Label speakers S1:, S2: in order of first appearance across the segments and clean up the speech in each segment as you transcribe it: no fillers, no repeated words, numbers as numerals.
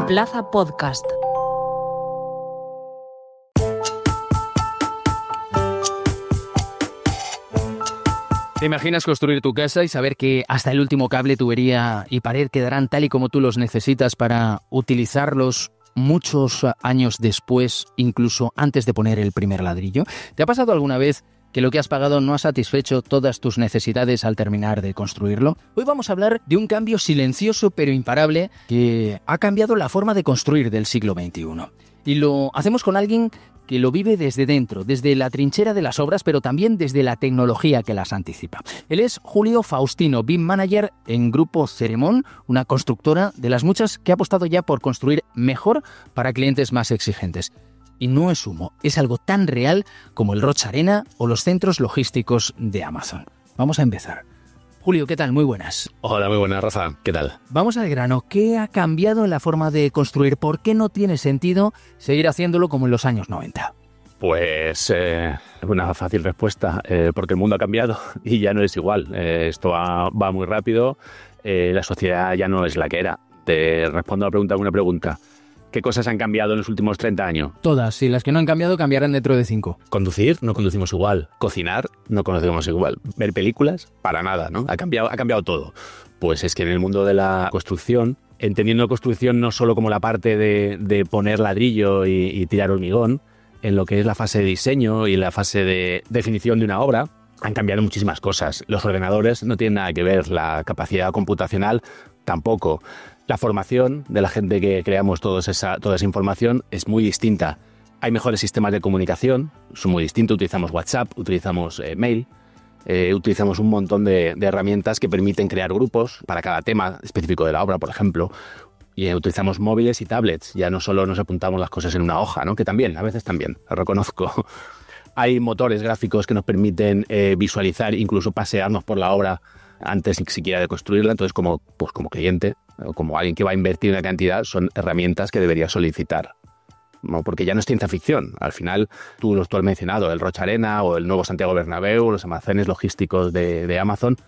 S1: Plaza Podcast.
S2: ¿Te imaginas construir tu casa y saber que hasta el último cable, tubería y pared quedarán tal y como tú los necesitas para utilizarlos muchos años después, incluso antes de poner el primer ladrillo? ¿Te ha pasado alguna vez que lo que has pagado no ha satisfecho todas tus necesidades al terminar de construirlo? Hoy vamos a hablar de un cambio silencioso pero imparable que ha cambiado la forma de construir del siglo XXI. Y lo hacemos con alguien que lo vive desde dentro, desde la trinchera de las obras, pero también desde la tecnología que las anticipa. Él es Julio Faustino, BIM Manager en Grupo Ceremon, una constructora de las muchas que ha apostado ya por construir mejor para clientes más exigentes. Y no es humo, es algo tan real como el Rocha Arena o los centros logísticos de Amazon. Vamos a empezar. Julio, ¿qué tal? Muy buenas.
S3: Hola, muy buenas, Rafa. ¿Qué tal?
S2: Vamos al grano. ¿Qué ha cambiado en la forma de construir? ¿Por qué no tiene sentido seguir haciéndolo como en los años 90?
S3: Pues una fácil respuesta, porque el mundo ha cambiado y ya no es igual. Esto va muy rápido, la sociedad ya no es la que era. Te respondo a la pregunta con una pregunta. ¿Qué cosas han cambiado en los últimos 30 años?
S2: Todas, y las que no han cambiado cambiarán dentro de 5.
S3: Conducir, no conducimos igual. Cocinar, no conocemos igual. Ver películas, para nada, ¿no? Ha cambiado todo. Pues es que en el mundo de la construcción, entendiendo construcción no solo como la parte de poner ladrillo y tirar hormigón, en lo que es la fase de diseño y la fase de definición de una obra, han cambiado muchísimas cosas. Los ordenadores no tienen nada que ver, la capacidad computacional tampoco. La formación de la gente que creamos toda esa información es muy distinta. Hay mejores sistemas de comunicación, son muy distintos. Utilizamos WhatsApp, utilizamos mail, utilizamos un montón de herramientas que permiten crear grupos para cada tema específico de la obra, por ejemplo. Y utilizamos móviles y tablets. Ya no solo nos apuntamos las cosas en una hoja, ¿no? Que también, a veces también, lo reconozco. Hay motores gráficos que nos permiten visualizar, incluso pasearnos por la obra antes siquiera de construirla. Entonces, como cliente o como alguien que va a invertir una cantidad, son herramientas que debería solicitar, ¿no? Porque ya no es ciencia ficción. Al final, tú has mencionado, el Rocha Arena o el nuevo Santiago Bernabéu, los almacenes logísticos de Amazon,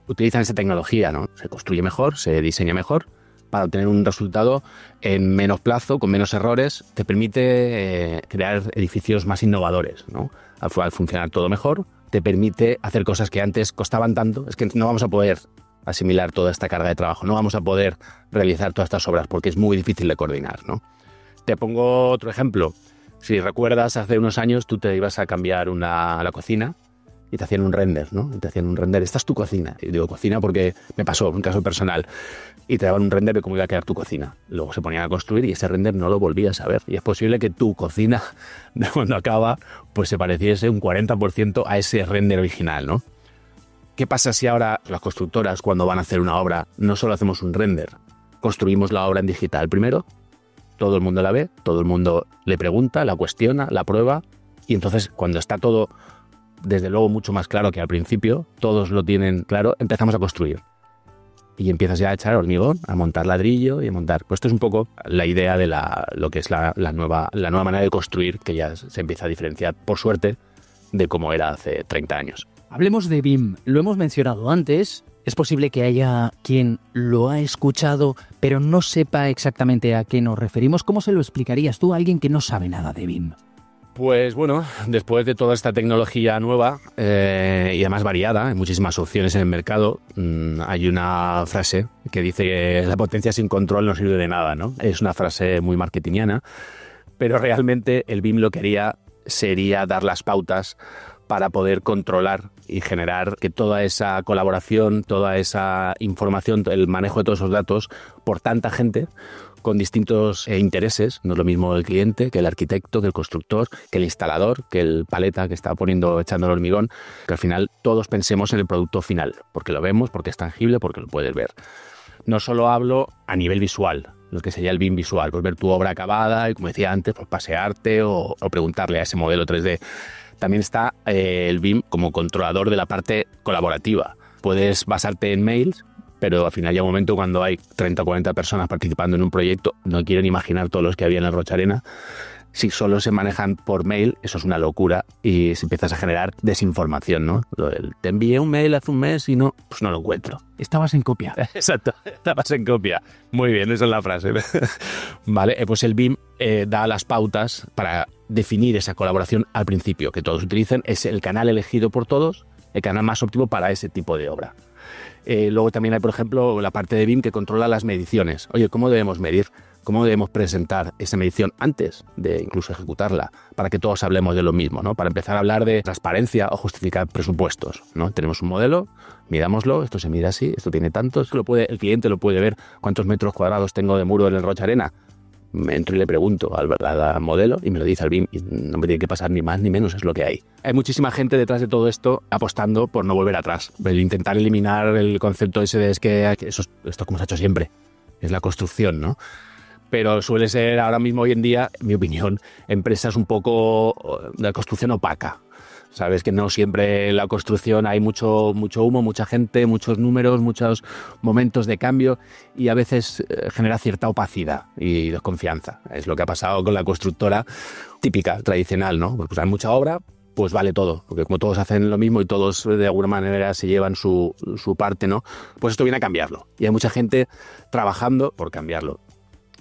S3: utilizan esa tecnología, ¿no? Se construye mejor, se diseña mejor para obtener un resultado en menos plazo, con menos errores. Te permite crear edificios más innovadores, ¿no? Al funcionar todo mejor, te permite hacer cosas que antes costaban tanto. Es que no vamos a poder asimilar toda esta carga de trabajo, no vamos a poder realizar todas estas obras porque es muy difícil de coordinar, ¿no? Te pongo otro ejemplo. Si recuerdas, hace unos años tú te ibas a cambiar la cocina y te hacían un render, ¿no? Y te hacían un render, esta es tu cocina. Y digo cocina porque me pasó, un caso personal. Y te daban un render de cómo iba a quedar tu cocina. Luego se ponían a construir y ese render no lo volvías a ver. Y es posible que tu cocina, de cuando acaba, pues se pareciese un 40% a ese render original, ¿no? ¿Qué pasa si ahora las constructoras, cuando van a hacer una obra, no solo hacemos un render, construimos la obra en digital primero, todo el mundo la ve, todo el mundo le pregunta, la cuestiona, la prueba, y entonces cuando está todo, desde luego, mucho más claro que al principio, todos lo tienen claro, empezamos a construir. Y empiezas ya a echar hormigón, a montar ladrillo y a montar. Pues esto es un poco la idea de lo que es la nueva manera de construir, que ya se empieza a diferenciar, por suerte, de cómo era hace 30 años.
S2: Hablemos de BIM. Lo hemos mencionado antes. Es posible que haya quien lo ha escuchado, pero no sepa exactamente a qué nos referimos. ¿Cómo se lo explicarías tú a alguien que no sabe nada de BIM?
S3: Pues bueno, después de toda esta tecnología nueva y además variada, hay muchísimas opciones en el mercado, hay una frase que dice que la potencia sin control no sirve de nada, ¿no? Es una frase muy marketingiana, pero realmente el BIM lo que haría sería dar las pautas para poder controlar y generar que toda esa colaboración, toda esa información, el manejo de todos esos datos por tanta gente con distintos intereses, no es lo mismo el cliente que el arquitecto, que el constructor, que el instalador, que el paleta que está echando el hormigón, que al final todos pensemos en el producto final, porque lo vemos, porque es tangible, porque lo puedes ver. No solo hablo a nivel visual, lo que sería el BIM visual, pues ver tu obra acabada y, como decía antes, pues pasearte o preguntarle a ese modelo 3D. También está el BIM como controlador de la parte colaborativa. Puedes basarte en mails, pero al final llega un momento cuando hay 30 o 40 personas participando en un proyecto, no quieren imaginar todos los que había en el Rocha Arena, Si solo se manejan por mail, eso es una locura y se empiezas a generar desinformación, ¿no? Te envié un mail hace un mes y no, pues no lo encuentro.
S2: Estabas en copia.
S3: Exacto, estabas en copia. Muy bien, esa es la frase. Vale, pues el BIM da las pautas para definir esa colaboración al principio, que todos utilicen. Es el canal elegido por todos, el canal más óptimo para ese tipo de obra. Luego también hay, por ejemplo, la parte de BIM que controla las mediciones. Oye, ¿cómo debemos medir? ¿Cómo debemos presentar esa medición antes de incluso ejecutarla? Para que todos hablemos de lo mismo, ¿no? Para empezar a hablar de transparencia o justificar presupuestos, ¿no? Tenemos un modelo, mirámoslo, esto se mide así, esto tiene tantos, el cliente lo puede ver, cuántos metros cuadrados tengo de muro en el Rocha Arena. Me entro y le pregunto al modelo y me lo dice al BIM y no me tiene que pasar ni más ni menos, es lo que hay. Hay muchísima gente detrás de todo esto apostando por no volver atrás, el intentar eliminar el concepto ese de esto es como se ha hecho siempre, es la construcción, ¿no? Pero suele ser ahora mismo, hoy en día, en mi opinión, empresas un poco de construcción opaca. Sabes que no siempre en la construcción hay mucho humo, mucha gente, muchos números, muchos momentos de cambio y a veces genera cierta opacidad y desconfianza. Es lo que ha pasado con la constructora típica, tradicional, ¿no? Pues hay mucha obra, pues vale todo, porque como todos hacen lo mismo y todos de alguna manera se llevan su parte, ¿no? Pues esto viene a cambiarlo. Y hay mucha gente trabajando por cambiarlo.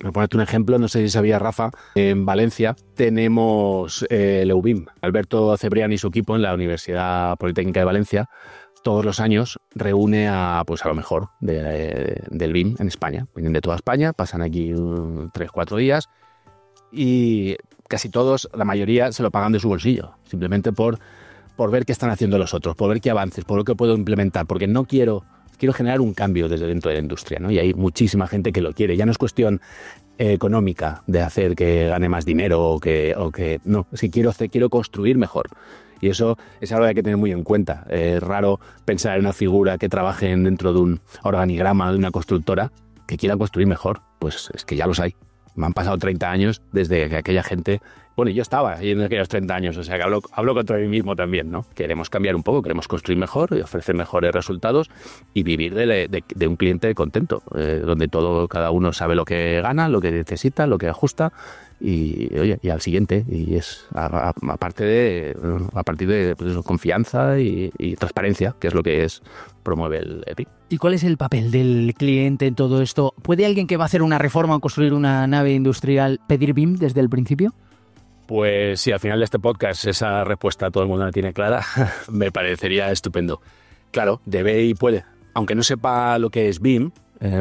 S3: Voy a ponerte un ejemplo, no sé si sabías, Rafa, en Valencia tenemos el EUBIM. Alberto Cebrián y su equipo en la Universidad Politécnica de Valencia todos los años reúne a lo mejor del BIM en España. Vienen de toda España, pasan aquí 3-4 días y casi todos, la mayoría, se lo pagan de su bolsillo, simplemente por ver qué están haciendo los otros, por ver qué avances, por lo que puedo implementar, porque no quiero generar un cambio desde dentro de la industria, ¿no? Y hay muchísima gente que lo quiere. Ya no es cuestión económica de hacer que gane más dinero o que no, es que quiero construir mejor. Y eso es algo que hay que tener muy en cuenta. Es raro pensar en una figura que trabaje dentro de un organigrama de una constructora que quiera construir mejor. Pues es que ya los hay. Me han pasado 30 años desde que aquella gente... Bueno, yo estaba ahí en aquellos 30 años, o sea que hablo contra mí mismo también, ¿no? Queremos cambiar un poco, queremos construir mejor y ofrecer mejores resultados y vivir de un cliente contento, donde cada uno sabe lo que gana, lo que necesita, lo que ajusta y al siguiente. Y es a partir de pues eso, confianza y transparencia, que es lo que promueve el BIM.
S2: ¿Y cuál es el papel del cliente en todo esto? ¿Puede alguien que va a hacer una reforma o construir una nave industrial pedir BIM desde el principio?
S3: Pues sí, al final de este podcast esa respuesta todo el mundo la tiene clara. Me parecería estupendo. Claro, debe y puede. Aunque no sepa lo que es BIM,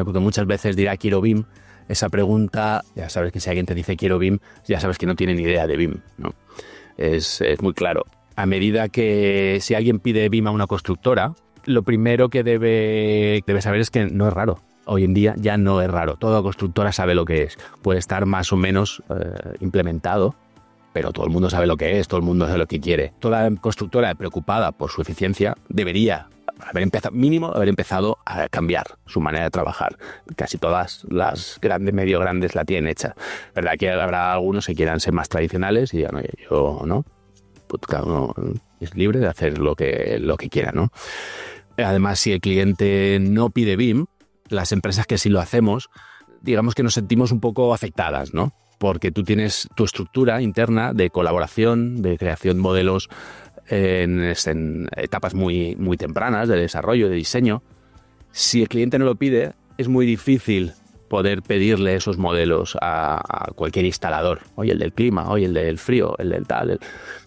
S3: porque muchas veces dirá quiero BIM, esa pregunta, ya sabes que si alguien te dice quiero BIM, ya sabes que no tiene ni idea de BIM, ¿no? Es muy claro. A medida que si alguien pide BIM a una constructora, lo primero que debe saber es que no es raro. Hoy en día ya no es raro. Toda constructora sabe lo que es. Puede estar más o menos implementado, pero todo el mundo sabe lo que es, todo el mundo sabe lo que quiere. Toda constructora preocupada por su eficiencia debería haber empezado a cambiar su manera de trabajar. Casi todas las grandes, medio grandes la tienen hecha. Verdad que habrá algunos que quieran ser más tradicionales y digan, oye, yo no. Pues cada uno es libre de hacer lo que quiera, ¿no? Además, si el cliente no pide BIM, las empresas que sí lo hacemos, digamos que nos sentimos un poco afectadas, ¿no? Porque tú tienes tu estructura interna de colaboración, de creación de modelos en etapas muy, muy tempranas de desarrollo, de diseño. Si el cliente no lo pide, es muy difícil poder pedirle esos modelos a cualquier instalador. Oye, el del clima, oye, el del frío, el del tal.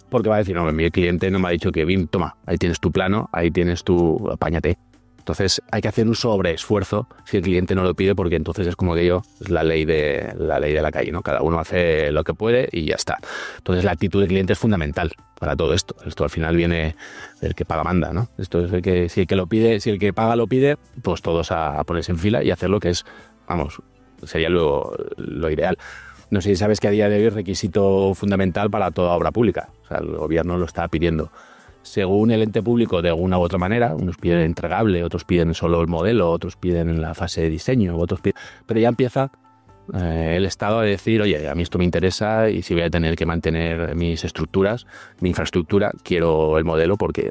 S3: Porque va a decir, no, mi cliente no me ha dicho que BIM, toma, ahí tienes tu plano, ahí tienes tu apáñate. Entonces hay que hacer un sobreesfuerzo si el cliente no lo pide, porque entonces es como que es la ley de la calle, ¿no? Cada uno hace lo que puede y ya está. Entonces la actitud del cliente es fundamental para todo esto. Esto al final viene del que paga manda, ¿no? Esto es si el que paga lo pide, pues todos a ponerse en fila y hacer lo que sería lo ideal. No sé si sabes que a día de hoy es requisito fundamental para toda obra pública. O sea, el gobierno lo está pidiendo. Según el ente público, de alguna u otra manera, unos piden entregable, otros piden solo el modelo, otros piden en la fase de diseño, pero ya empieza el Estado a decir, oye, a mí esto me interesa y si voy a tener que mantener mis estructuras, mi infraestructura, quiero el modelo porque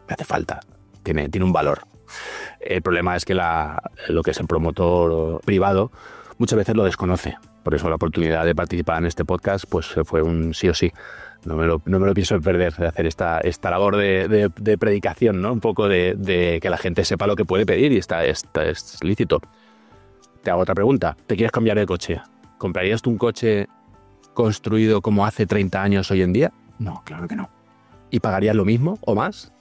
S3: me hace falta, tiene un valor. El problema es que lo que es el promotor privado muchas veces lo desconoce Por eso la oportunidad de participar en este podcast pues fue un sí o sí. No me lo pienso perder, de hacer esta labor de predicación, ¿no? Un poco de que la gente sepa lo que puede pedir y es lícito. Te hago otra pregunta. ¿Te quieres cambiar de coche? ¿Comprarías tú un coche construido como hace 30 años hoy en día?
S2: No, claro que no.
S3: ¿Y pagarías lo mismo o más?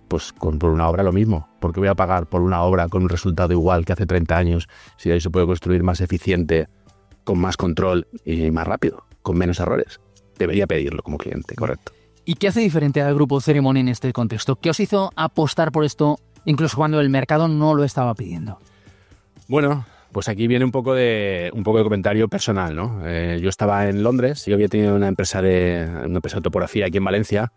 S3: Pues por una obra lo mismo. ¿Por qué voy a pagar por una obra con un resultado igual que hace 30 años si ahí se puede construir más eficiente, con más control y más rápido, con menos errores? Debería pedirlo como cliente, correcto.
S2: ¿Y qué hace diferente al Grupo Ceremon en este contexto? ¿Qué os hizo apostar por esto incluso cuando el mercado no lo estaba pidiendo?
S3: Bueno, pues aquí viene un poco de comentario personal, ¿no? Yo estaba en Londres, yo había tenido una empresa de topografía aquí en Valencia.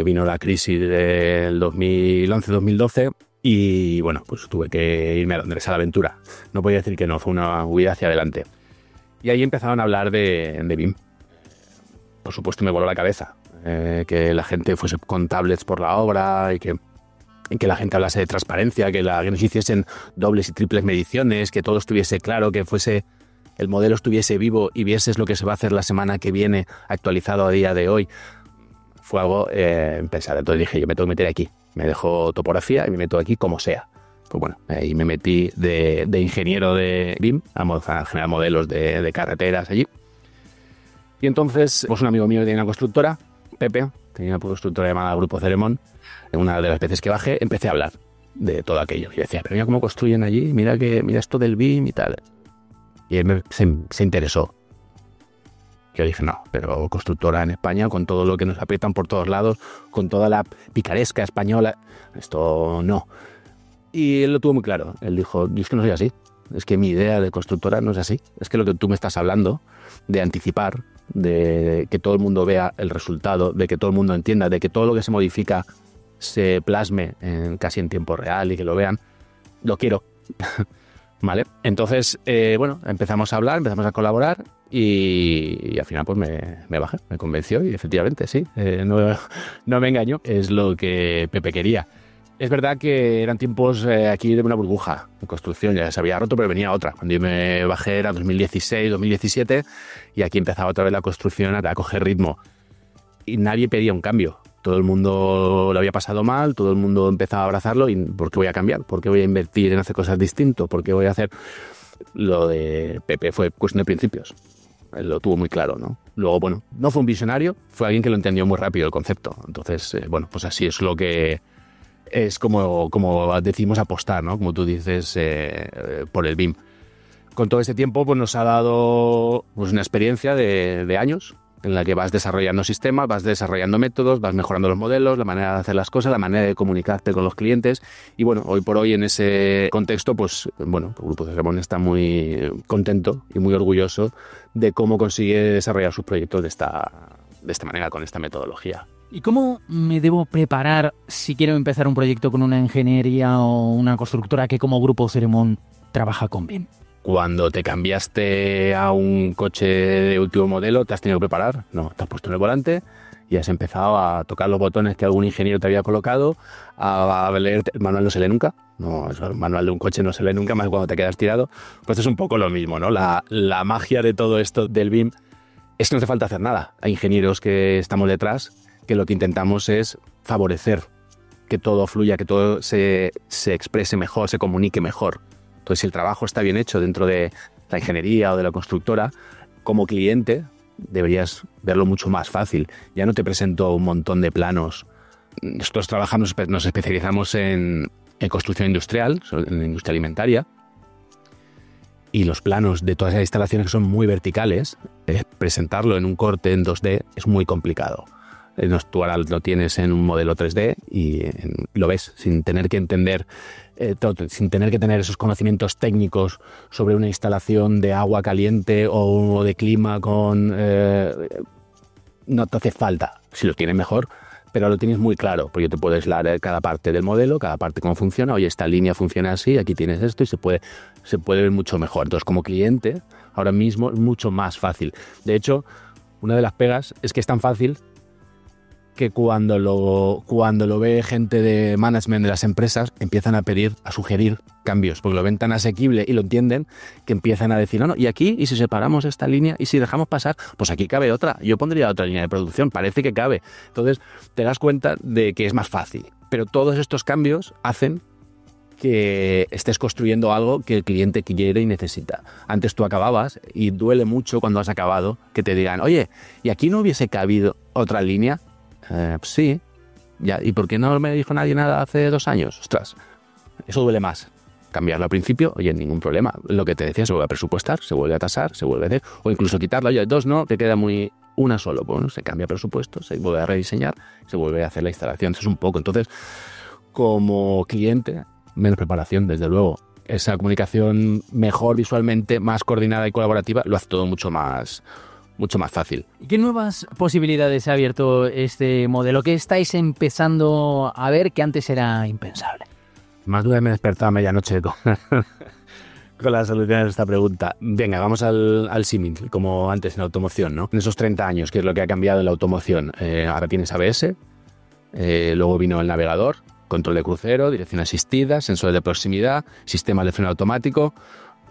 S3: Vino la crisis del 2011-2012 y bueno, pues tuve que irme a Londres a la aventura. No podía decir que no, fue una huida hacia adelante. Y ahí empezaron a hablar de BIM. Por supuesto me voló la cabeza que la gente fuese con tablets por la obra y que la gente hablase de transparencia, que nos hiciesen dobles y triples mediciones, que todo estuviese claro, que el modelo estuviese vivo y vieses lo que se va a hacer la semana que viene actualizado a día de hoy. Fue algo pensado. Entonces dije, yo me tengo que meter aquí. Me dejo topografía y me meto aquí como sea. Pues bueno, ahí me metí de ingeniero de BIM a generar modelos de carreteras allí. Y entonces, pues un amigo mío tenía una constructora, Pepe, tenía una constructora llamada Grupo Ceremon. Una de las veces que bajé, empecé a hablar de todo aquello. Y decía, pero mira cómo construyen allí, mira esto del BIM y tal. Y él se interesó. Yo dije, no, pero constructora en España, con todo lo que nos aprietan por todos lados, con toda la picaresca española, esto no. Y él lo tuvo muy claro. Él dijo, yo es que no soy así. Es que mi idea de constructora no es así. Es que lo que tú me estás hablando, de anticipar, de que todo el mundo vea el resultado, de que todo el mundo entienda, de que todo lo que se modifica se plasme casi en tiempo real y que lo vean, lo quiero. ¿Vale? Entonces, bueno, empezamos a hablar, empezamos a colaborar y al final pues me bajé, me convenció y efectivamente sí, no me engañó, es lo que Pepe quería. Es verdad que eran tiempos aquí de una burbuja en construcción, ya se había roto, pero venía otra. Cuando yo me bajé era 2016, 2017 y aquí empezaba otra vez la construcción a coger ritmo y nadie pedía un cambio. Todo el mundo lo había pasado mal, todo el mundo empezaba a abrazarlo y ¿por qué voy a cambiar? ¿Por qué voy a invertir en hacer cosas distintas? ¿Por qué voy a hacer...? Lo de Pepe fue cuestión de principios. Él lo tuvo muy claro, ¿no? Luego, bueno, no fue un visionario, fue alguien que lo entendió muy rápido el concepto. Entonces, bueno, pues así es lo que... Es como decimos apostar, ¿no? Como tú dices, por el BIM. Con todo este tiempo pues nos ha dado pues, una experiencia de años en la que vas desarrollando sistemas, vas desarrollando métodos, vas mejorando los modelos, la manera de hacer las cosas, la manera de comunicarte con los clientes. Y bueno, hoy por hoy en ese contexto, pues bueno, el Grupo Ceremon está muy contento y muy orgulloso de cómo consigue desarrollar sus proyectos de esta manera, con esta metodología.
S2: ¿Y cómo me debo preparar si quiero empezar un proyecto con una ingeniería o una constructora que como Grupo Ceremon trabaja con BIM?
S3: Cuando te cambiaste a un coche de último modelo, ¿te has tenido que preparar? No, te has puesto en el volante y has empezado a tocar los botones que algún ingeniero te había colocado, a leer. El manual no se lee nunca. No, el manual de un coche no se lee nunca, más cuando te quedas tirado. Pues es un poco lo mismo, ¿no? La magia de todo esto del BIM es que no hace falta hacer nada. Hay ingenieros que estamos detrás que lo que intentamos es favorecer que todo fluya, que todo se exprese mejor, se comunique mejor. Entonces, si el trabajo está bien hecho dentro de la ingeniería o de la constructora, como cliente deberías verlo mucho más fácil. Ya no te presento un montón de planos. Nosotros trabajamos, nos especializamos en construcción industrial, en industria alimentaria, y los planos de todas las instalaciones que son muy verticales, presentarlo en un corte en 2D es muy complicado. Tú ahora lo tienes en un modelo 3D y lo ves sin tener que entender sin tener que tener esos conocimientos técnicos sobre una instalación de agua caliente o de clima no te hace falta. Si lo tienes mejor, pero lo tienes muy claro, porque te puedes leer cada parte del modelo, cada parte cómo funciona. Oye, esta línea funciona así, aquí tienes esto y se puede ver mucho mejor. Entonces, como cliente, ahora mismo es mucho más fácil. De hecho, una de las pegas es que es tan fácil que cuando lo ve gente de management de las empresas, empiezan a sugerir cambios, porque lo ven tan asequible y lo entienden que empiezan a decir, no, y aquí, y si separamos esta línea, y si dejamos pasar, pues aquí cabe otra. Yo pondría otra línea de producción, parece que cabe. Entonces te das cuenta de que es más fácil. Pero todos estos cambios hacen que estés construyendo algo que el cliente quiere y necesita. Antes tú acababas y duele mucho cuando has acabado que te digan, oye, ¿y aquí no hubiese cabido otra línea? Sí. Ya, ¿y por qué no me dijo nadie nada hace 2 años? Ostras, eso duele más. Cambiarlo al principio, oye, ningún problema. Lo que te decía, se vuelve a presupuestar, se vuelve a tasar, se vuelve a hacer, o incluso quitarlo, oye, 2 no, te queda una solo. Bueno, se cambia presupuesto, se vuelve a rediseñar, se vuelve a hacer la instalación. Eso es un poco. Entonces, como cliente, menos preparación, desde luego. Esa comunicación mejor visualmente, más coordinada y colaborativa, lo hace todo mucho más fácil.
S2: ¿Y qué nuevas posibilidades ha abierto este modelo? ¿Qué estáis empezando a ver que antes era impensable?
S3: Más duda me he despertado a medianoche con la solución a esta pregunta. Venga, vamos al símil, como antes en la automoción, ¿no? En esos 30 años, ¿qué es lo que ha cambiado en la automoción? Ahora tienes ABS, luego vino el navegador, control de crucero, dirección asistida, sensores de proximidad, sistemas de freno automático,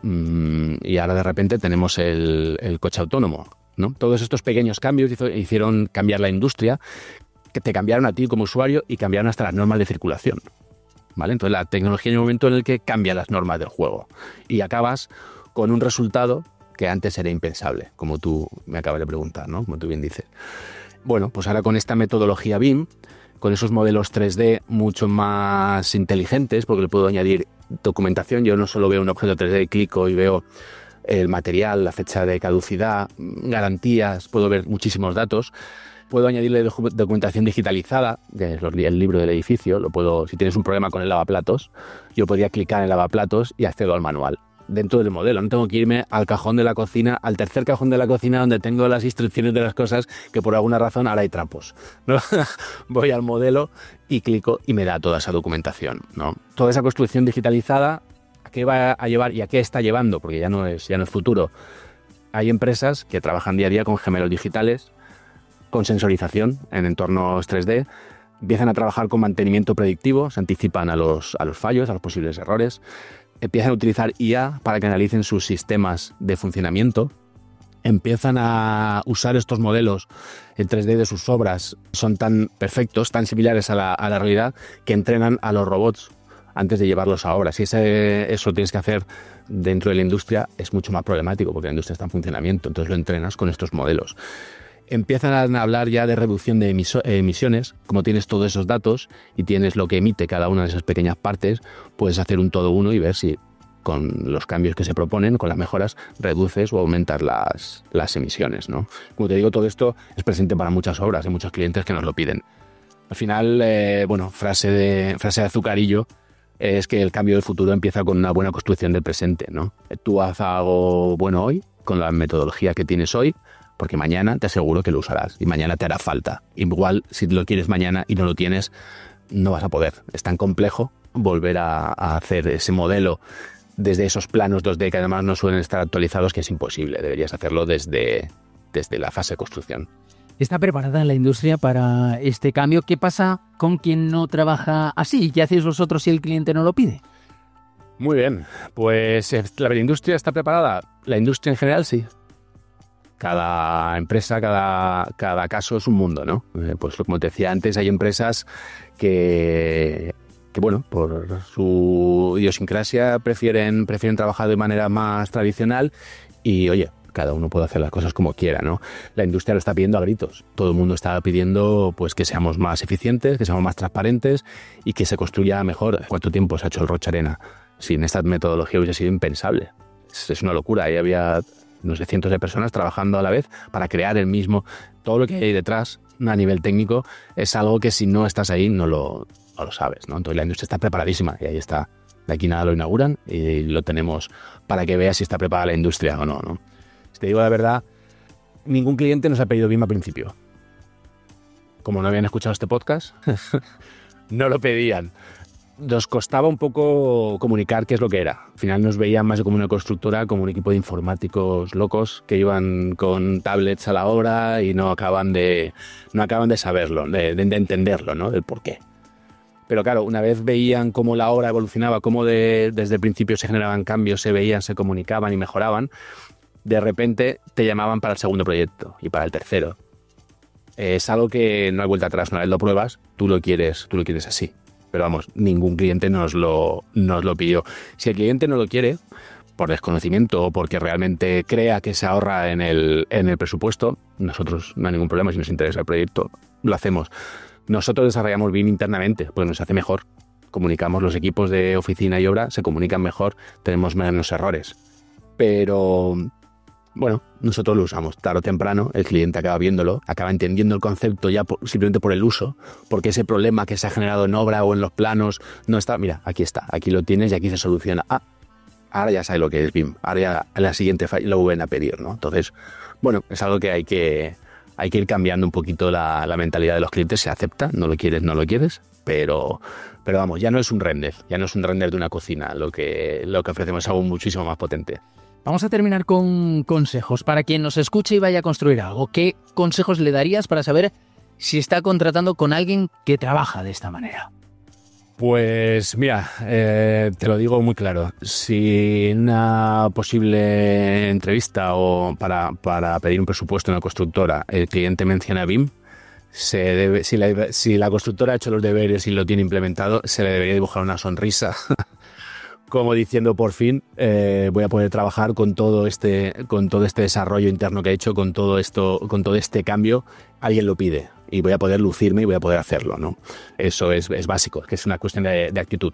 S3: y ahora de repente tenemos el coche autónomo, ¿no? Todos estos pequeños cambios hicieron cambiar la industria, que te cambiaron a ti como usuario y cambiaron hasta las normas de circulación. ¿Vale? Entonces la tecnología hay un momento en el que cambia las normas del juego y acabas con un resultado que antes era impensable, como tú me acabas de preguntar, ¿no? Como tú bien dices. Bueno, pues ahora con esta metodología BIM, con esos modelos 3D mucho más inteligentes, porque le puedo añadir documentación, yo no solo veo un objeto 3D y clico y veo el material, la fecha de caducidad, garantías, puedo ver muchísimos datos. Puedo añadirle documentación digitalizada, que es el libro del edificio. Si tienes un problema con el lavaplatos, yo podría clicar en el lavaplatos y accedo al manual dentro del modelo. No tengo que irme al cajón de la cocina, al tercer cajón de la cocina donde tengo las instrucciones de las cosas que por alguna razón ahora hay trapos, ¿no? Voy al modelo y clico y me da toda esa documentación, ¿no? Toda esa construcción digitalizada, ¿a qué va a llevar y a qué está llevando? Porque ya no es futuro. Hay empresas que trabajan día a día con gemelos digitales, con sensorización en entornos 3D, empiezan a trabajar con mantenimiento predictivo, se anticipan a los fallos, a los posibles errores, empiezan a utilizar IA para que analicen sus sistemas de funcionamiento, empiezan a usar estos modelos en 3D de sus obras, son tan perfectos, tan similares a la realidad, que entrenan a los robots antes de llevarlos a obras. Si eso tienes que hacer dentro de la industria, es mucho más problemático porque la industria está en funcionamiento, entonces lo entrenas con estos modelos. Empiezan a hablar ya de reducción de emisiones. Como tienes todos esos datos y tienes lo que emite cada una de esas pequeñas partes, puedes hacer un todo uno y ver si con los cambios que se proponen, con las mejoras, reduces o aumentas las emisiones, ¿no? Como te digo, todo esto es presente para muchas obras, hay muchos clientes que nos lo piden. Al final, frase de azucarillo, es que el cambio del futuro empieza con una buena construcción del presente, ¿no? Tú haz algo bueno hoy, con la metodología que tienes hoy, porque mañana te aseguro que lo usarás y mañana te hará falta. Igual, si lo quieres mañana y no lo tienes, no vas a poder. Es tan complejo volver a hacer ese modelo desde esos planos 2D que además no suelen estar actualizados, que es imposible. Deberías hacerlo desde la fase de construcción.
S2: ¿Está preparada la industria para este cambio? ¿Qué pasa con quien no trabaja así? ¿Qué hacéis vosotros si el cliente no lo pide?
S3: Muy bien, pues la industria está preparada. La industria en general sí. Cada empresa, cada caso es un mundo, ¿no? Pues como te decía antes, hay empresas que bueno, por su idiosincrasia prefieren trabajar de manera más tradicional y, oye, cada uno puede hacer las cosas como quiera, ¿no? La industria lo está pidiendo a gritos. Todo el mundo está pidiendo pues que seamos más eficientes, que seamos más transparentes y que se construya mejor. ¿Cuánto tiempo se ha hecho el Roche Arena? Sin esta metodología hubiese sido impensable. Es una locura. Ahí había, no sé, cientos de personas trabajando a la vez para crear el mismo. Todo lo que hay detrás a nivel técnico es algo que si no estás ahí no lo sabes, ¿no? Entonces la industria está preparadísima y ahí está. De aquí nada lo inauguran y lo tenemos para que veas si está preparada la industria o no, ¿no? Si te digo la verdad, ningún cliente nos ha pedido BIM al principio. Como no habían escuchado este podcast, no lo pedían. Nos costaba un poco comunicar qué es lo que era. Al final nos veían más como una constructora, como un equipo de informáticos locos que iban con tablets a la obra y no acaban de saberlo, de entenderlo, ¿no? Del por qué. Pero claro, una vez veían cómo la obra evolucionaba, cómo desde el principio se generaban cambios, se veían, se comunicaban y mejoraban, de repente te llamaban para el segundo proyecto y para el tercero. Es algo que no hay vuelta atrás. Una vez lo pruebas, tú lo quieres así. Pero vamos, ningún cliente nos lo pidió. Si el cliente no lo quiere, por desconocimiento o porque realmente crea que se ahorra en el presupuesto, nosotros no hay ningún problema. Si nos interesa el proyecto, lo hacemos. Nosotros desarrollamos BIM internamente, porque nos hace mejor. Comunicamos, los equipos de oficina y obra se comunican mejor, tenemos menos errores. Pero bueno, nosotros lo usamos. Tarde o temprano el cliente acaba viéndolo, acaba entendiendo el concepto ya simplemente por el uso, porque ese problema que se ha generado en obra o en los planos no está. Mira, aquí está, aquí lo tienes y aquí se soluciona. Ah, ahora ya sabe lo que es BIM, ahora ya en la siguiente lo vuelven a pedir, ¿no? Entonces, bueno, es algo que hay que ir cambiando un poquito la mentalidad de los clientes. Se acepta, no lo quieres, pero vamos, ya no es un render de una cocina, lo que ofrecemos es algo muchísimo más potente.
S2: Vamos a terminar con consejos. Para quien nos escuche y vaya a construir algo, ¿qué consejos le darías para saber si está contratando con alguien que trabaja de esta manera?
S3: Pues mira, te lo digo muy claro. Si en una posible entrevista o para pedir un presupuesto en una constructora el cliente menciona BIM, si la constructora ha hecho los deberes y lo tiene implementado, se le debería dibujar una sonrisa como diciendo, por fin voy a poder trabajar con todo este desarrollo interno que he hecho, con todo este cambio, alguien lo pide y voy a poder lucirme y voy a poder hacerlo, ¿no? Eso es básico, que es una cuestión de actitud.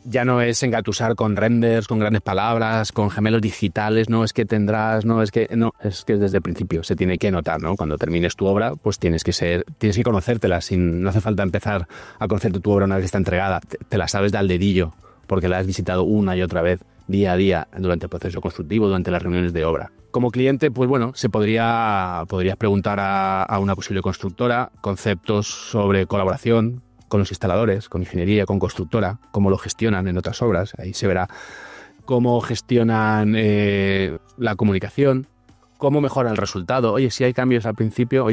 S3: Ya no es engatusar con renders, con grandes palabras, con gemelos digitales, es que desde el principio se tiene que notar, ¿no? Cuando termines tu obra, pues tienes que conocértela, no hace falta empezar a conocerte tu obra una vez está entregada, te la sabes de al dedillo, porque la has visitado una y otra vez, día a día, durante el proceso constructivo, durante las reuniones de obra. Como cliente, pues bueno, podrías preguntar a una posible constructora conceptos sobre colaboración con los instaladores, con ingeniería, con constructora, cómo lo gestionan en otras obras. Ahí se verá cómo gestionan la comunicación, cómo mejora el resultado. Oye, si hay cambios al principio,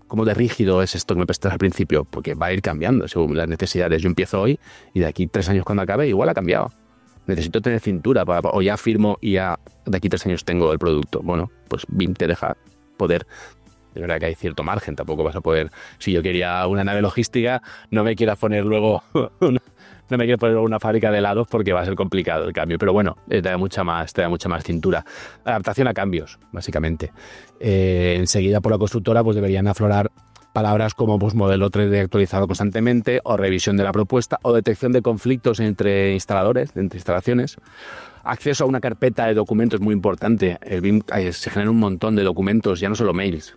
S3: cómo de rígido es esto que me prestas al principio, porque va a ir cambiando según las necesidades. Yo empiezo hoy y de aquí 3 años cuando acabe igual ha cambiado. Necesito tener cintura o ya firmo y ya de aquí 3 años tengo el producto. Bueno, pues BIM te deja poder. Es verdad que hay cierto margen, tampoco vas a poder. Si yo quería una nave logística, no me quiero poner luego una fábrica de helados porque va a ser complicado el cambio. Pero bueno, te da mucha más cintura. Adaptación a cambios, básicamente. Enseguida por la constructora pues deberían aflorar palabras como pues, modelo 3D actualizado constantemente, o revisión de la propuesta, o detección de conflictos entre instaladores, entre instalaciones. Acceso a una carpeta de documentos muy importante. El BIM se generan un montón de documentos, ya no solo mails,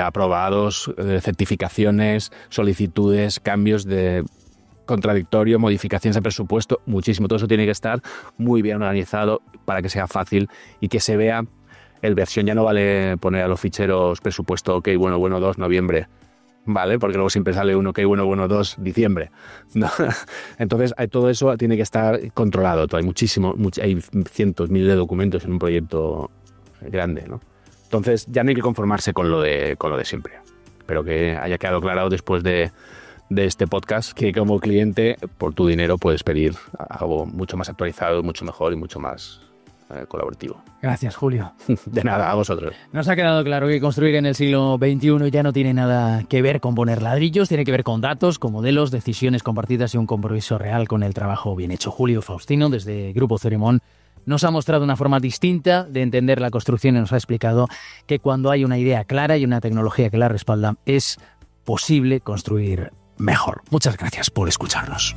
S3: aprobados, certificaciones, solicitudes, cambios de contradictorio, modificaciones de presupuesto, muchísimo. Todo eso tiene que estar muy bien organizado para que sea fácil y que se vea. El versión ya no vale poner a los ficheros presupuesto OK, bueno 2, noviembre, ¿vale? Porque luego siempre sale un OK, bueno 2, diciembre. ¿No? Entonces, todo eso tiene que estar controlado. Hay cientos, miles de documentos en un proyecto grande, ¿no? Entonces, ya no hay que conformarse con lo de siempre. Espero que haya quedado claro después de este podcast que como cliente, por tu dinero, puedes pedir algo mucho más actualizado, mucho mejor y mucho más colaborativo.
S2: Gracias, Julio.
S3: De nada, a vosotros.
S2: Nos ha quedado claro que construir en el siglo XXI ya no tiene nada que ver con poner ladrillos, tiene que ver con datos, con modelos, decisiones compartidas y un compromiso real con el trabajo bien hecho. Julio Faustino, desde Grupo Cerimón, nos ha mostrado una forma distinta de entender la construcción y nos ha explicado que cuando hay una idea clara y una tecnología que la respalda, es posible construir mejor. Muchas gracias por escucharnos.